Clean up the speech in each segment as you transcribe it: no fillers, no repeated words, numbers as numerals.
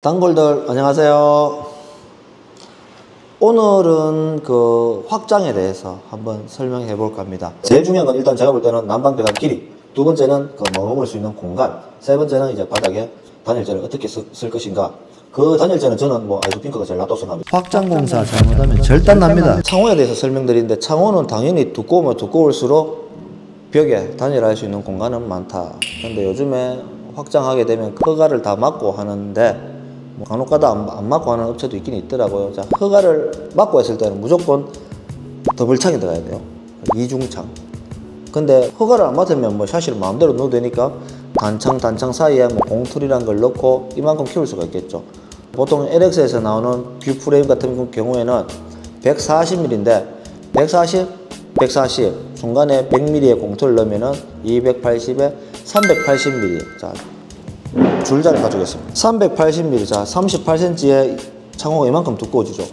단골들 안녕하세요. 오늘은 그 확장에 대해서 한번 설명해 볼까 합니다. 제일 중요한 건 일단 제가 볼 때는 난방배관 길이, 두 번째는 그 머물 수 있는 공간, 세 번째는 이제 바닥에 단열재를 어떻게 쓸 것인가. 그 단열재는 저는 뭐 아이소핑크가 제일 놔둬서 납니다. 확장 공사 잘못하면 절단 납니다. 창호에 대해서 설명드리는데, 창호는 당연히 두꺼우면 두꺼울수록 벽에 단열할 수 있는 공간은 많다. 근데 요즘에 확장하게 되면 허가를 다 막고 하는데 간혹가다 안 막고 하는 업체도 있긴 있더라고요. 자, 허가를 막고 했을 때는 무조건 더블창이 들어가야 돼요. 이중창. 근데 허가를 안 맡으면 뭐 샤시를 마음대로 넣어도 되니까 단창 사이에 뭐 공틀이란 걸 넣고 이만큼 키울 수가 있겠죠. 보통 LX에서 나오는 뷰 프레임 같은 경우에는 140mm인데 140 중간에 100mm의 공틀을 넣으면은 280에 380mm. 자, 줄자를 가져오겠습니다. 380mm, 자 38cm의 창호가 이만큼 두꺼워지죠.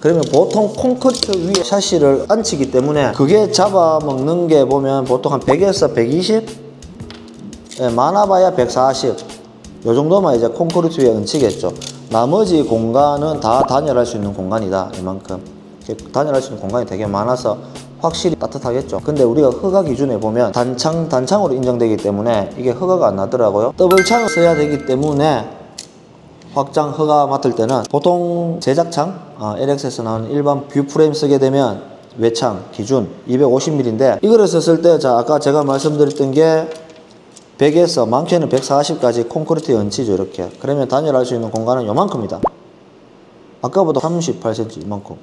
그러면 보통 콘크리트 위에 샤시를 얹히기 때문에 그게 잡아먹는 게 보면 보통 한 100에서 120? 예, 많아봐야 140. 요 정도만 이제 콘크리트 위에 얹히겠죠. 나머지 공간은 다 단열할 수 있는 공간이다. 이만큼. 단열할 수 있는 공간이 되게 많아서 확실히 따뜻하겠죠. 근데 우리가 허가 기준에 보면 단창으로 인정되기 때문에 이게 허가가 안 나더라고요. 더블창을 써야 되기 때문에 확장 허가 맡을 때는 보통 제작창, LX에서 나오는 일반 뷰 프레임 쓰게 되면 외창 기준 250mm인데 이거를 썼을 때, 자 아까 제가 말씀드렸던 게 100에서 많게는 140까지 콘크리트에 얹히죠. 이렇게. 그러면 단열할 수 있는 공간은 요만큼이다. 아까보다 38cm 이만큼.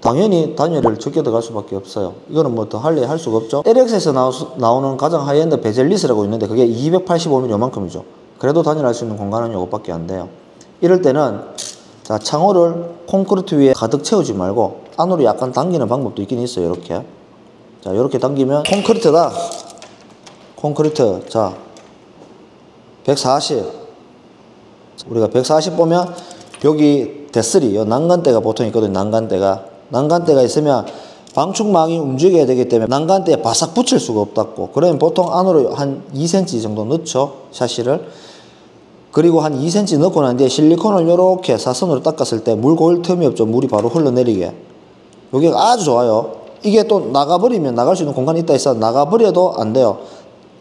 당연히 단열을 적게 들어갈 수밖에 없어요. 이거는 뭐 더 할 수가 없죠. LX에서 나오는 가장 하이엔드 베젤리스라고 있는데 그게 285mm 요만큼이죠. 그래도 단열할 수 있는 공간은 이것밖에 안 돼요. 이럴 때는 자 창호를 콘크리트 위에 가득 채우지 말고 안으로 약간 당기는 방법도 있긴 있어요. 이렇게. 자 이렇게 당기면 콘크리트다. 콘크리트. 자 140. 우리가 140 보면 여기 데스리, 난간대가 보통 있거든요. 난간대가 있으면 방충망이 움직여야 되기 때문에 난간대에 바싹 붙일 수가 없다고. 그러면 보통 안으로 한 2cm 정도 넣죠. 샤시를. 그리고 한 2cm 넣고 난 뒤에 실리콘을 이렇게 사선으로 닦았을 때 물 고일 틈이 없죠. 물이 바로 흘러내리게. 이게 아주 좋아요. 이게 또 나가버리면 나갈 수 있는 공간이 있다 해서 나가버려도 안 돼요.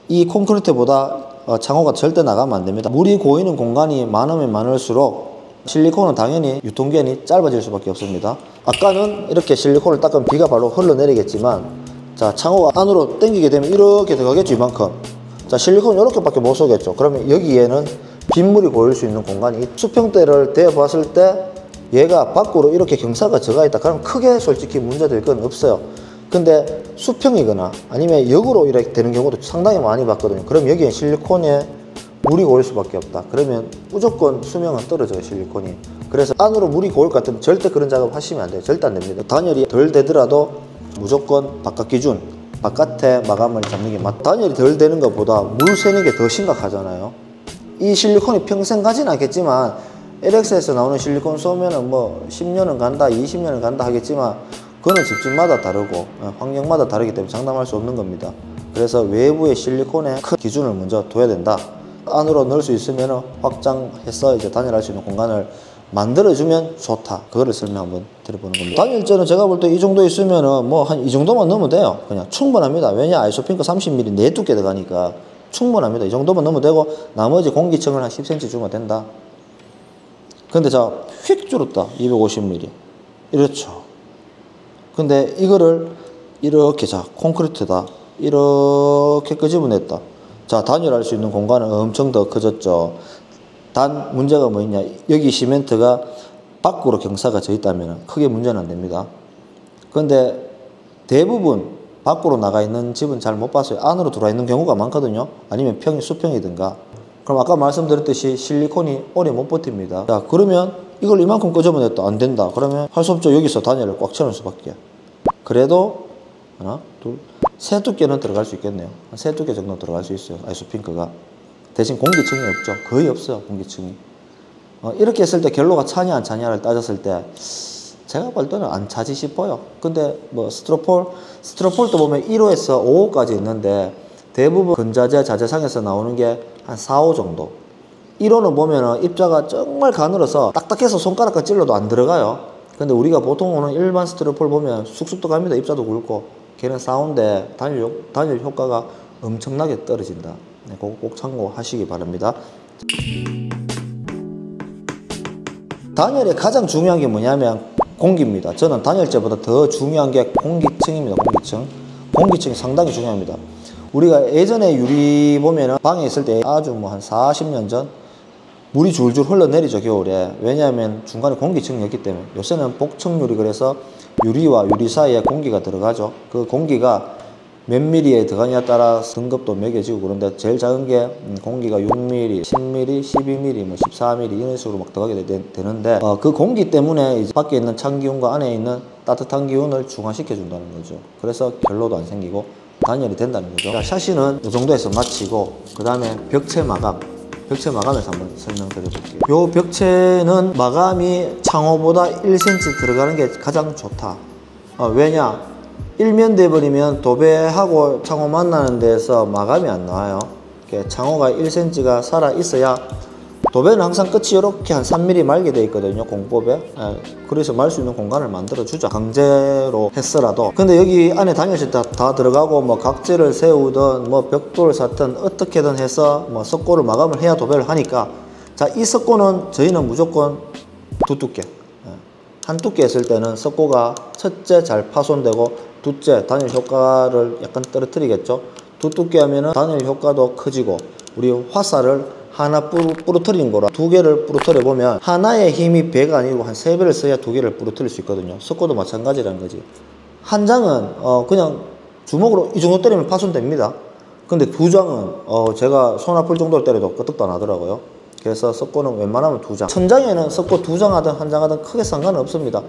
이 콘크리트보다 창호가 절대 나가면 안 됩니다. 물이 고이는 공간이 많으면 많을수록 실리콘은 당연히 유통기한이 짧아질 수밖에 없습니다. 아까는 이렇게 실리콘을 닦으면 비가 바로 흘러내리겠지만, 자 창호가 안으로 당기게 되면 이렇게 들어가겠죠. 이만큼. 자 실리콘 이렇게밖에 못 쏘겠죠. 그러면 여기에는 빗물이 고일 수 있는 공간이, 수평대를 대봤을 때 얘가 밖으로 이렇게 경사가 져가 있다. 그럼 크게 솔직히 문제될 건 없어요. 근데 수평이거나 아니면 역으로 이렇게 되는 경우도 상당히 많이 봤거든요. 그럼 여기에 실리콘에 물이 고일 수밖에 없다. 그러면 무조건 수명은 떨어져요. 실리콘이. 그래서 안으로 물이 고일 것 같으면 절대 그런 작업 하시면 안 돼요. 절대 안 됩니다. 단열이 덜 되더라도 무조건 바깥 기준, 바깥에 마감을 잡는 게 맞다. 단열이 덜 되는 것보다 물 새는 게 더 심각하잖아요. 이 실리콘이 평생 가진 않겠지만 LX에서 나오는 실리콘 쏘면은 뭐 10년은 간다, 20년은 간다 하겠지만 그거는 집집마다 다르고 환경마다 다르기 때문에 장담할 수 없는 겁니다. 그래서 외부의 실리콘에 큰 기준을 먼저 둬야 된다. 안으로 넣을 수 있으면 확장해서 이제 단열할 수 있는 공간을 만들어주면 좋다. 그거를 설명 한번 드려보는 겁니다. 단열재는 제가 볼 때 이 정도 있으면은 뭐 한 이 정도만 넣으면 돼요. 그냥 충분합니다. 왜냐 아이소핑크 30mm 내 두께 들어가니까 충분합니다. 이 정도만 넣으면 되고 나머지 공기층을 한 10cm 주면 된다. 근데 자 휙 줄었다. 250mm. 이렇죠. 근데 이거를 이렇게 자 콘크리트다. 이렇게 끄집어냈다. 자 단열할 수 있는 공간은 엄청 더 커졌죠. 단 문제가 뭐 있냐, 여기 시멘트가 밖으로 경사가 져 있다면 크게 문제는 안 됩니다. 근데 대부분 밖으로 나가 있는 집은 잘 못 봤어요. 안으로 들어와 있는 경우가 많거든요. 아니면 수평이든가. 그럼 아까 말씀드렸듯이 실리콘이 오래 못 버팁니다. 자 그러면 이걸 이만큼 끄집어냈다. 안 된다. 그러면 할 수 없죠. 여기서 단열을 꽉 채울 수밖에. 그래도 하나 둘 세 두께는 들어갈 수 있겠네요. 세 두께 정도 들어갈 수 있어요. 아이소핑크가. 대신 공기층이 없죠. 거의 없어요. 공기층이. 이렇게 했을 때 결로가 차냐 안 차냐를 따졌을 때 제가 볼 때는 안 차지 싶어요. 근데 뭐 스티로폴도 보면 1호에서 5호까지 있는데 대부분 근자재 자재상에서 나오는 게 한 4, 5 정도. 1호는 보면은 입자가 정말 가늘어서 딱딱해서 손가락과 찔러도 안 들어가요. 근데 우리가 보통 오는 일반 스티로폴 보면 쑥쑥 들어갑니다. 입자도 굵고. 걔는 싸운데 단열 효과가 엄청나게 떨어진다. 네, 그거 꼭 참고하시기 바랍니다. 단열의 가장 중요한 게 뭐냐면 공기입니다. 저는 단열재보다 더 중요한 게 공기층입니다. 공기층이 상당히 중요합니다. 우리가 예전에 유리 보면은 방에 있을 때 아주 뭐 한 40년 전 물이 줄줄 흘러내리죠, 겨울에. 왜냐하면 중간에 공기층이 없기 때문에. 요새는 복층유리, 그래서 유리와 유리 사이에 공기가 들어가죠. 그 공기가 몇 미리에 들어가냐에 따라 등급도 매겨지고, 그런데 제일 작은 게 공기가 6mm, 10mm, 12mm, 뭐 14mm 이런 식으로 막 들어가게 되는데 그 공기 때문에 이제 밖에 있는 찬 기운과 안에 있는 따뜻한 기운을 중화시켜 준다는 거죠. 그래서 결로도 안 생기고 단열이 된다는 거죠. 자, 샤시는 이 정도에서 마치고, 그 다음에 벽체 마감에서 한번 설명드려볼게요. 이 벽체는 마감이 창호보다 1cm 들어가는 게 가장 좋다. 왜냐? 일면 돼버리면 도배하고 창호 만나는 데서 마감이 안 나와요. 창호가 1cm가 살아 있어야, 도배는 항상 끝이 이렇게 한 3mm 말게 돼 있거든요, 공법에. 그래서 말 수 있는 공간을 만들어 주죠, 강제로 했어라도. 근데 여기 안에 단열재 다 들어가고 뭐 각재를 세우든 뭐 벽돌을 샀든 어떻게든 해서 뭐 석고를 마감을 해야 도배를 하니까, 자, 이 석고는 저희는 무조건 두 두께. 한 두께 했을 때는 석고가 첫째 잘 파손되고, 둘째 단열 효과를 약간 떨어뜨리겠죠. 두 두께 하면은 단열 효과도 커지고, 우리 화살을 하나 부러뜨린 거라 두 개를 부러뜨려 보면 하나의 힘이 배가 아니고 한 3배를 써야 두 개를 부러뜨릴 수 있거든요. 석고도 마찬가지라는 거지. 한 장은 그냥 주먹으로 이 정도 때리면 파손됩니다. 근데 두 장은 제가 손 아플 정도로 때려도 끄떡도 안 하더라고요. 그래서 석고는 웬만하면 두 장. 천장에는 석고 두 장 하든 한 장 하든 크게 상관은 없습니다.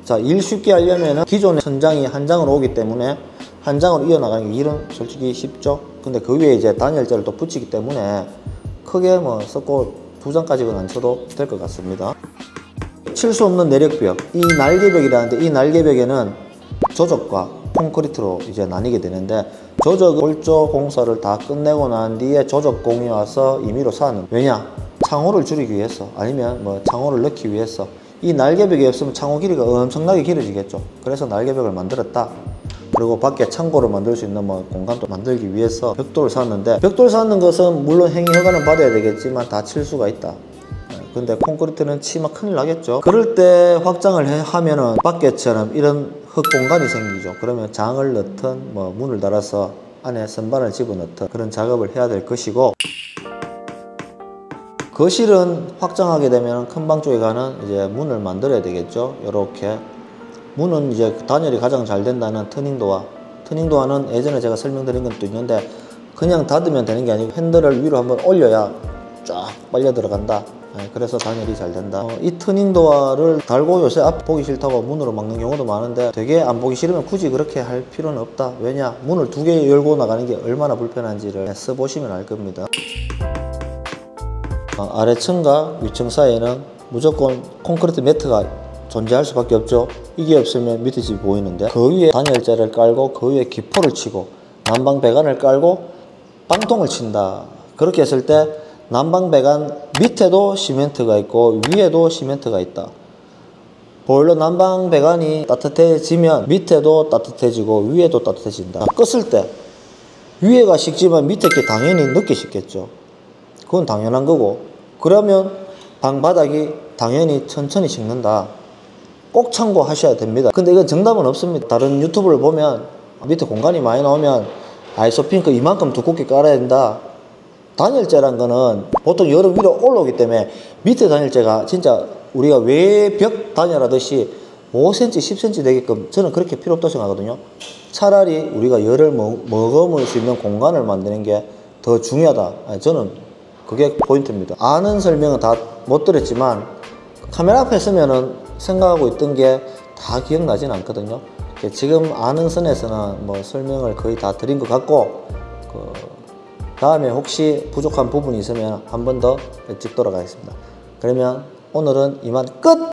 자, 일 쉽게 하려면은 기존의 천장이 한 장으로 오기 때문에 한 장으로 이어나가는 게 일은 솔직히 쉽죠. 근데 그 위에 이제 단열재를 또 붙이기 때문에 크게 뭐 석고 두 장까지는 안 쳐도 될 것 같습니다. 칠 수 없는 내력벽, 이 날개벽이라는데, 이 날개벽에는 조적과 콘크리트로 이제 나뉘게 되는데, 조적 골조 공사를 다 끝내고 난 뒤에 조적공이 와서 임의로 쌓는. 왜냐? 창호를 줄이기 위해서, 아니면 뭐 창호를 넣기 위해서. 이 날개벽이 없으면 창호 길이가 엄청나게 길어지겠죠. 그래서 날개벽을 만들었다. 그리고 밖에 창고를 만들 수 있는 뭐 공간도 만들기 위해서 벽돌을 샀는데, 벽돌 샀는 것은 물론 행위 허가는 받아야 되겠지만 다 칠 수가 있다. 근데 콘크리트는 치면 큰일 나겠죠. 그럴 때 확장을 하면은 밖에처럼 이런 흙 공간이 생기죠. 그러면 장을 넣든 뭐 문을 달아서 안에 선반을 집어넣든 그런 작업을 해야 될 것이고, 거실은 확장하게 되면 큰 방 쪽에 가는 이제 문을 만들어야 되겠죠. 이렇게 문은 이제 단열이 가장 잘 된다는 터닝도어는 예전에 제가 설명드린 것도 있는데, 그냥 닫으면 되는 게 아니고 핸들을 위로 한번 올려야 쫙 빨려 들어간다. 그래서 단열이 잘 된다. 이 터닝도어를 달고 요새 앞 보기 싫다고 문으로 막는 경우도 많은데, 되게 안 보기 싫으면 굳이 그렇게 할 필요는 없다. 왜냐? 문을 두 개 열고 나가는 게 얼마나 불편한지를 써보시면 알 겁니다. 아래층과 위층 사이에는 무조건 콘크리트 매트가 존재할 수밖에 없죠. 이게 없으면 밑에 집이 보이는데, 그 위에 단열재를 깔고 그 위에 기포를 치고 난방 배관을 깔고 빵통을 친다. 그렇게 했을 때 난방 배관 밑에도 시멘트가 있고 위에도 시멘트가 있다. 보일러 난방 배관이 따뜻해지면 밑에도 따뜻해지고 위에도 따뜻해진다. 껐을 때 위에가 식지만 밑에 게 당연히 늦게 식겠죠. 그건 당연한 거고, 그러면 방 바닥이 당연히 천천히 식는다. 꼭 참고하셔야 됩니다. 근데 이건 정답은 없습니다. 다른 유튜브를 보면 밑에 공간이 많이 나오면 아이소핑크 이만큼 두껍게 깔아야 된다. 단열재란 거는 보통 여름 위로 올라오기 때문에 밑에 단열재가 진짜 우리가 외벽 단열하듯이 5cm, 10cm 되게끔 저는 그렇게 필요 없다고 생각하거든요. 차라리 우리가 열을 머금을 수 있는 공간을 만드는 게 더 중요하다. 저는 그게 포인트입니다. 아는 설명은 다 못 드렸지만 카메라 앞에 서면은 생각하고 있던 게 다 기억나진 않거든요. 지금 아는 선에서는 뭐 설명을 거의 다 드린 것 같고, 다음에 혹시 부족한 부분이 있으면 한 번 더 찍도록 하겠습니다. 그러면 오늘은 이만 끝!